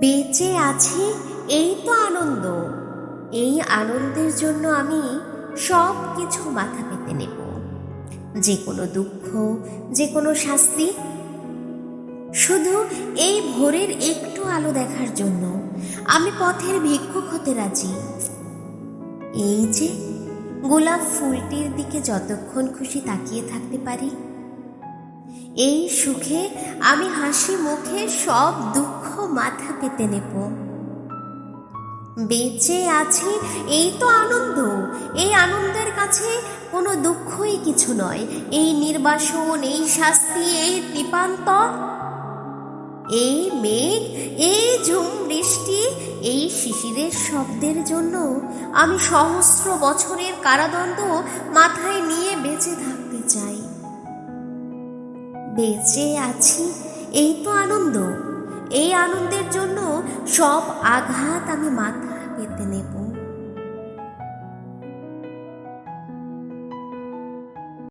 বেঁচে আছি, এই তো আনন্দ। এই আনন্দের জন্য আমি সব কিছু মাথা পেতে নেব, যে কোনো দুঃখ, যে কোনো শাস্তি, শুধু এই ভোরের একটু আলো দেখার জন্য আমি পথের ভিক্ষুক হতে রাজি। এই যে গোলাপ ফুলটির দিকে যতক্ষণ খুশি তাকিয়ে থাকতে পারি, এই সুখে আমি হাসি মুখে সব দুঃখ মাথা পেতে নেব। বেঁচে আছি, এই তো আনন্দ। এই আনন্দের কাছে কোনো দুঃখই কিছু নয়। এই নির্বাসন, এই শাস্তি, এই দীপান্তর, এই মেঘ, এই ঝুম বৃষ্টি, এই শিশিরের শব্দের জন্য আমি সহস্র বছরের কারাদণ্ড মাথায় নিয়ে বেঁচে থাকতে চাই। বেঁচে আছি, এই তো আনন্দ। এই আনন্দের জন্য সব আঘাত আমি মাথা পেতে নেব।